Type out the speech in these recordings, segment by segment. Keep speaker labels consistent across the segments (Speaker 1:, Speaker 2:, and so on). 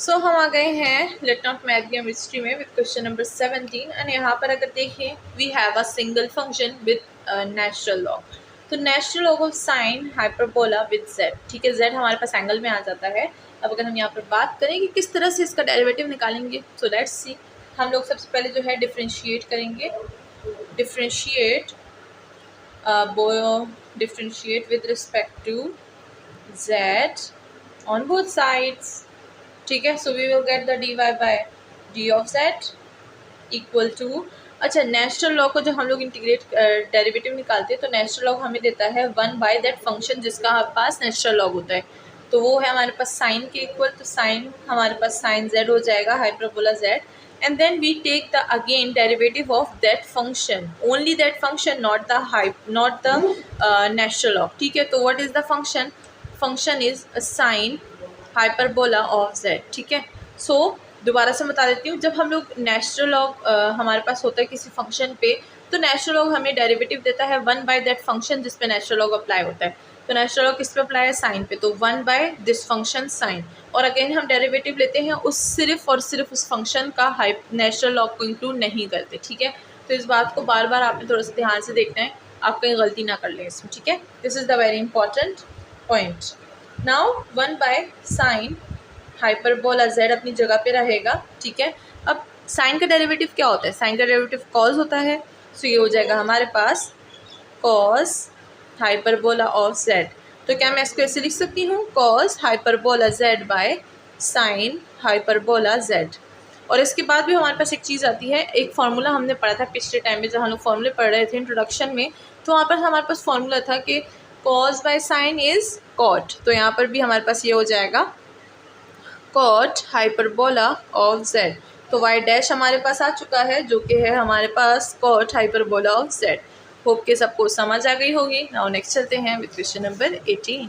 Speaker 1: सो हम आ गए हैं लेट नॉट मैथ हिस्ट्री में विद क्वेश्चन नंबर 17 एंड यहाँ पर अगर देखें we have a single function with natural log. तो natural log of sine hyperbola with z, ठीक है, जेड हमारे पास एंगल में आ जाता है। अब अगर हम यहाँ पर बात करें कि किस तरह से इसका डेरिवेटिव निकालेंगे, सो लेट्स सी। हम लोग सबसे पहले जो है डिफ्रेंशिएट करेंगे, differentiate with respect to Z on both sides, ठीक है। So we will get the D Y by D of Z equal to, अच्छा, नेचुरल लॉग को जब हम लोग इंटीग्रेट डेरिवेटिव निकालते हैं तो नेचुरल लॉग हमें देता है 1 बाय दैट फंक्शन जिसका हमारे पास नेचुरल लॉग होता है, तो वो है हमारे पास साइन के इक्वल। तो साइन हमारे पास साइन जेड हो जाएगा hyperbola Z, and then we take the again derivative of that function, only that function, not the natural log, ठीक है। तो what is the function is sine hyperbola of Z, ठीक है। सो दोबारा से बता देती हूँ, जब हम लोग नेचुरल लॉग हमारे पास होता है किसी फंक्शन पे, तो नेचुरल लॉग हमें डेरिवेटिव देता है 1 बाय दैट फंक्शन जिस पे नेचुरल लॉग अप्लाई होता है। तो नेचुरल लॉग किस पे अप्लाई है, साइन पे, तो 1 बाय दिस फंक्शन साइन, और अगेन हम डेरिवेटिव लेते हैं उस सिर्फ और सिर्फ उस फंक्शन का नेचुरल लॉग को इंक्लूड नहीं करते, ठीक है। तो इस बात को बार बार आपने थोड़ा सा ध्यान से देखना है, आप कहीं गलती ना कर लें इसमें, ठीक है। This is the very important point. Now 1 by sine hyperbola Z अपनी जगह पे रहेगा, ठीक है। अब साइन का डेरिवेटिव क्या होता है, साइन का डेरिवेटिव कॉस होता है, सो ये हो जाएगा हमारे पास कॉस हाइपरबोला ऑफ जेड। तो क्या मैं इसको ऐसे लिख सकती हूँ, cos hyperbola Z by sine hyperbola Z. और इसके बाद भी हमारे पास एक चीज़ आती है, एक फार्मूला हमने पढ़ा था पिछले टाइम में जब हम लोग फार्मूले पढ़ रहे थे इंट्रोडक्शन में, तो वहाँ पर हमारे पास फार्मूला था कि cos by sine is cot. तो यहाँ पर भी हमारे पास ये हो जाएगा कॉट हाइपरबोला ऑफ जेड। तो वाई डैश हमारे पास आ चुका है जो कि है हमारे पास cot hyperbola of z. Hope के सबको समझ आ गई होगी। नाउ नेक्स्ट चलते हैं विद क्वेश्चन नंबर 18।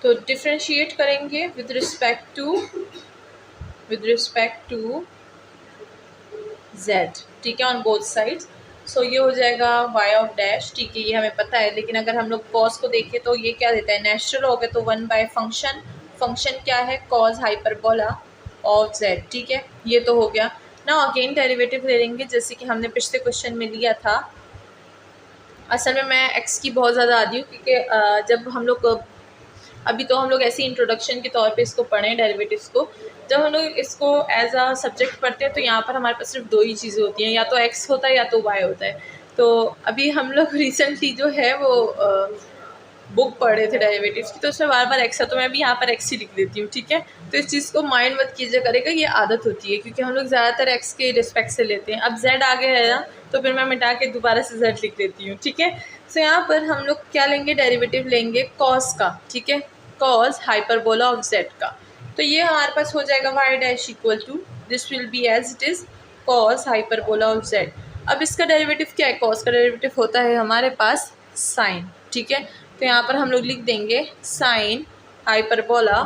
Speaker 1: तो डिफ्रेंशिएट करेंगे विद रिस्पेक्ट टू जेड, ठीक है, ऑन बोथ साइड्स। सो ये हो जाएगा वाई ऑफ डैश, ठीक है, ये हमें पता है। लेकिन अगर हम लोग कॉस को देखें तो ये क्या देता है, नेचुरल हो गया, तो 1 बाय फंक्शन क्या है, कॉस हाइपरबोला ऑफ जेड, ठीक है, ये तो हो गया। ना अगेन डेरिवेटिव ले लेंगे जैसे कि हमने पिछले क्वेश्चन में लिया था। असल में मैं एक्स की बहुत ज़्यादा आदी हूँ क्योंकि जब हम लोग अभी तो हम लोग ऐसे इंट्रोडक्शन के तौर पे इसको पढ़ें डेरिवेटिव्स को, जब हम लोग इसको एज अ सब्जेक्ट पढ़ते हैं तो यहाँ पर हमारे पास सिर्फ 2 ही चीज़ें होती हैं, या तो एक्स होता है या तो वाई होता है। तो अभी हम लोग रिसेंटली जो है वो बुक पढ़ रहे थे डेरिवेटिव्स की, तो उसमें बार बार एक्स है, तो मैं भी यहाँ पर एक्स ही लिख देती हूँ, ठीक है। तो इस चीज़ को माइंड मत कीजिए करेगा, ये आदत होती है क्योंकि हम लोग ज़्यादातर एक्स के रिस्पेक्ट से लेते हैं। अब जेड आगे है ना, तो फिर मैं मिटा के दोबारा से जेड लिख देती हूँ, ठीक है। सो यहाँ पर हम लोग क्या लेंगे, डेरिवेटिव लेंगे कॉस का, ठीक है, कॉस हाइपरबोला ऑफ जेड का। तो ये हमारे पास हो जाएगा Y dash equal to, this will be as it is cos hyperbola of Z. अब इसका डेरिवेटिव क्या है, कॉस का डेरिवेटिव होता है हमारे पास साइन, ठीक है। तो यहाँ पर हम लोग लिख देंगे साइन हाइपरबोला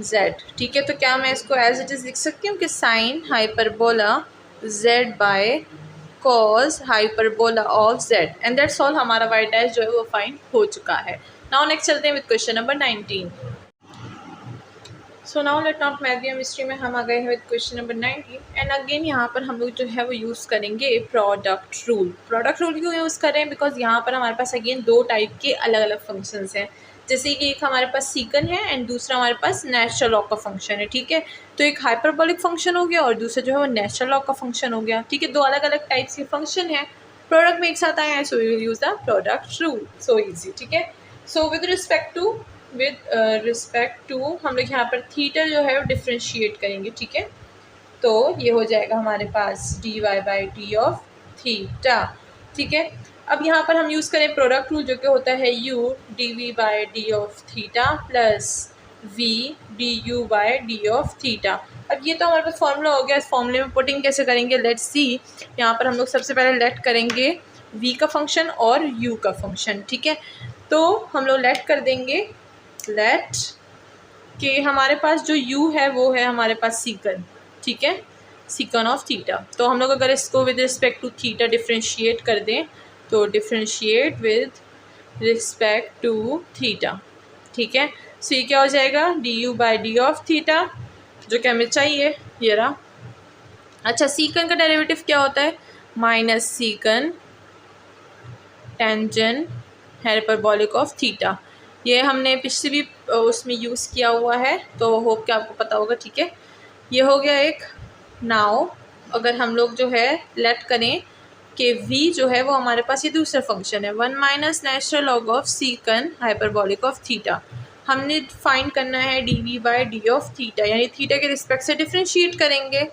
Speaker 1: जेड, ठीक है। तो क्या मैं इसको एज इट इज़ लिख सकती हूँ कि sine hyperbola Z by cos hyperbola of Z, and that's all. हमारा वाई डैश जो है वो फाइंड हो चुका है। नाउ नेक्स्ट चलते हैं with question number 19। So now let not math history में हम आ गए हैं with question number 19 and again यहाँ पर हम लोग जो है वो यूज़ करेंगे प्रोडक्ट रूल। प्रोडक्ट रूल क्यों यूज़ करें, बिकॉज यहाँ पर हमारे पास अगेन 2 टाइप के अलग अलग फंक्शंस हैं, जैसे कि एक हमारे पास सीकन है एंड दूसरा हमारे पास नेचुरल लॉग का फंक्शन है, ठीक है। तो एक हाइपरबोलिक फंक्शन हो गया और दूसरा जो है वो नेचुरल लॉग का फंक्शन हो गया, ठीक है। 2 अलग अलग टाइप्स के फंक्शन है, प्रोडक्ट में एक साथ आए हैं, so we will use the product rule, so easy, ठीक है। सो विद रिस्पेक्ट टू हम लोग यहाँ पर थीटा जो है वो डिफ्रेंशिएट करेंगे, ठीक है। तो ये हो जाएगा हमारे पास d y by D of theta, ठीक है। अब यहाँ पर हम यूज़ करें प्रोडक्ट रूल जो कि होता है U D we by D of theta plus V D you by D of theta. अब ये तो हमारे पास फॉर्मूला हो गया, इस फॉर्मूले में पुटिंग कैसे करेंगे, लेट्स सी। यहाँ पर हम लोग सबसे पहले लेट करेंगे वी का फंक्शन और यू का फंक्शन, ठीक है। तो हम लोग लेट कर देंगे लेट कि हमारे पास जो u है वो है हमारे पास सीकन, ठीक है, सीकन ऑफ थीटा। तो हम लोग अगर इसको with respect to theta differentiate कर दें तो differentiate with respect to theta, ठीक है। सो ये क्या हो जाएगा, D you by D of theta, जो कि हमें चाहिए, ये रहा। अच्छा, सीकन का डेरिवेटिव क्या होता है, minus secant tangent hyperbolic of theta. ये हमने पिछले भी उसमें यूज़ किया हुआ है, तो होप कि आपको पता होगा, ठीक है। ये हो गया एक। नाउ अगर हम लोग जो है लेट करें कि v जो है वो हमारे पास ये दूसरा फंक्शन है, 1 minus natural log of secant hyperbolic of theta. हमने फाइंड करना है d we by D of theta, यानी थीटा के रिस्पेक्ट से डिफ्रेंशिएट करेंगे।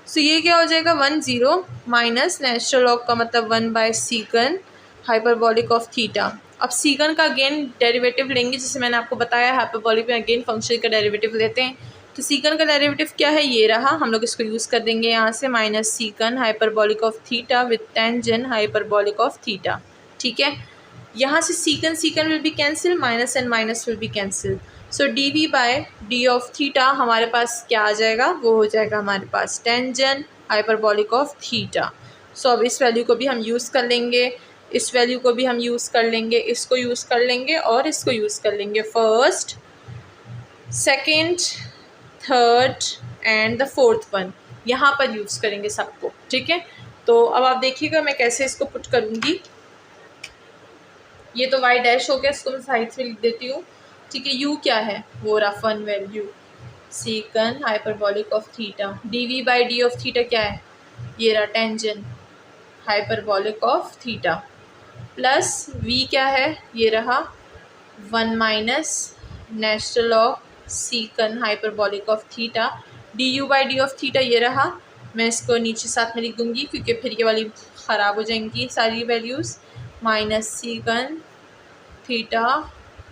Speaker 1: सो ये क्या हो जाएगा, 1 0 माइनस नेचुरल लॉग का मतलब 1 बाय सीकन हाइपरबोलिक ऑफ थीटा। अब सीकन का अगेन डेरिवेटिव लेंगे, जैसे मैंने आपको बताया हाइपरबोलिक में अगेन फंक्शन का डेरिवेटिव लेते हैं। तो सीकन का डेरिवेटिव क्या है, ये रहा, हम लोग इसको यूज़ कर देंगे यहाँ से, minus secant hyperbolic of theta with tangent hyperbolic of theta. ठीक है, यहाँ से secant secant will be cancel, minus and minus will be cancel. So d v by D of theta हमारे पास क्या आ जाएगा, वो हो जाएगा हमारे पास tangent hyperbolic of theta. So अब इस वैल्यू को भी हम यूज़ कर लेंगे, इस वैल्यू को भी हम यूज़ कर लेंगे, इसको यूज़ कर लेंगे और इसको यूज़ कर लेंगे। First, second, third and the fourth one यहाँ पर यूज़ करेंगे सबको। ठीक है, तो अब आप देखिएगा मैं कैसे इसको पुट करूँगी। ये तो y डैश हो गया, इसको मैं साइड से लिख देती हूँ। ठीक है, u क्या है, वो रहा fun value secant hyperbolic of theta. D we by D of theta क्या है, ये रहा tangent hyperbolic of theta, plus v क्या है, ये रहा 1 minus natural of secant hyperbolic of theta. D you by D of theta ये रहा, मैं इसको नीचे साथ में लिख दूँगी क्योंकि फिर ये वाली ख़राब हो जाएंगी सारी values. Minus secant theta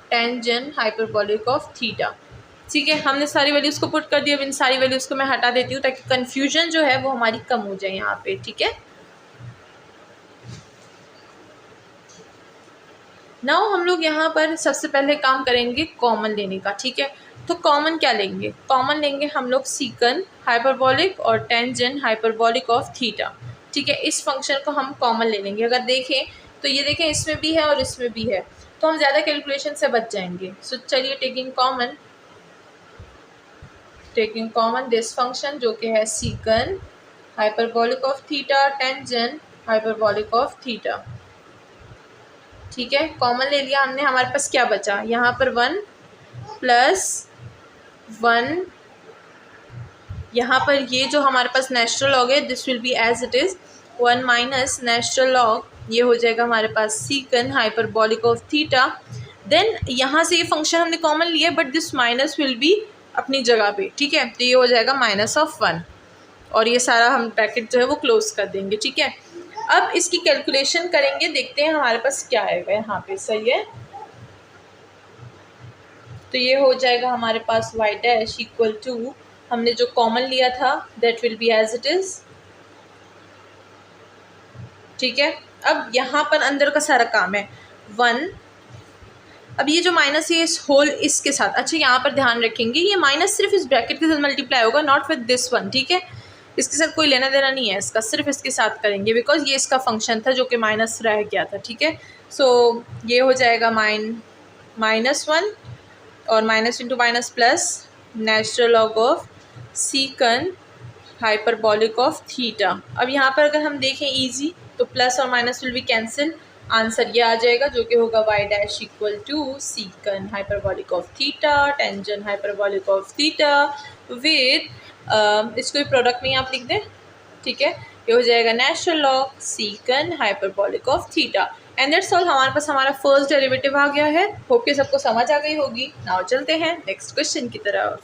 Speaker 1: tangent hyperbolic of theta. ठीक है, हमने सारी वैल्यूज़ को पुट कर दिया। अब इन सारी वैल्यूज़ को मैं हटा देती हूँ ताकि कन्फ्यूजन जो है वो हमारी कम हो जाए यहाँ पे। ठीक है, नाउ हम लोग यहाँ पर सबसे पहले काम करेंगे कॉमन लेने का। ठीक है, तो कॉमन क्या लेंगे, कॉमन लेंगे हम लोग सीकन हाइपरबोलिक और टेंजेंट हाइपरबोलिक ऑफ थीटा। ठीक है, इस फंक्शन को हम कॉमन ले लेंगे। अगर देखें तो ये देखें, इसमें भी है और इसमें भी है, तो हम ज़्यादा कैलकुलेशन से बच जाएंगे। सो चलिए टेकिंग कॉमन दिस फंक्शन जो कि है secant hyperbolic of theta tangent hyperbolic of theta. ठीक है, कॉमन ले लिया हमने, हमारे पास क्या बचा, यहाँ पर 1 प्लस 1, यहाँ पर ये जो हमारे पास नेचुरल लॉग है this will be as it is 1 minus natural log, ये हो जाएगा हमारे पास secant hyperbolic of theta. Then यहाँ से ये फंक्शन हमने कॉमन लिया but this minus will be अपनी जगह पे। ठीक है, तो ये हो जाएगा माइनस ऑफ 1 और ये सारा हम ब्रैकेट जो है वो क्लोज कर देंगे। ठीक है, अब इसकी कैलकुलेशन करेंगे, देखते हैं हमारे पास क्या आएगा यहाँ पे। सही है, तो ये हो जाएगा हमारे पास y डैश इक्वल टू, हमने जो कॉमन लिया था that will be as it is. ठीक है, अब यहाँ पर अंदर का सारा काम है 1, अब ये जो माइनस है इस होल इसके साथ, अच्छा यहाँ पर ध्यान रखेंगे ये माइनस सिर्फ इस ब्रैकेट के साथ मल्टीप्लाई होगा, नॉट विद दिस वन। ठीक है, इसके साथ कोई लेना देना नहीं है इसका, सिर्फ इसके साथ करेंगे बिकॉज ये इसका फंक्शन था जो कि माइनस रह गया था। ठीक है, सो ये हो जाएगा -1 और minus into minus plus natural log of secant hyperbolic of theta. अब यहाँ पर अगर हम देखें इजी तो प्लस और minus will be cancel, answer ये आ जाएगा जो कि होगा y dash equal to secant hyperbolic of theta tangent hyperbolic of theta with इसको प्रोडक्ट में आप लिख दें। ठीक है, ये हो जाएगा natural log secant hyperbolic of theta and that's all. हमारे पास हमारा फर्स्ट डेरिवेटिव आ गया है। होप कि सबको समझ आ गई होगी। नाउ चलते हैं नेक्स्ट क्वेश्चन की तरफ।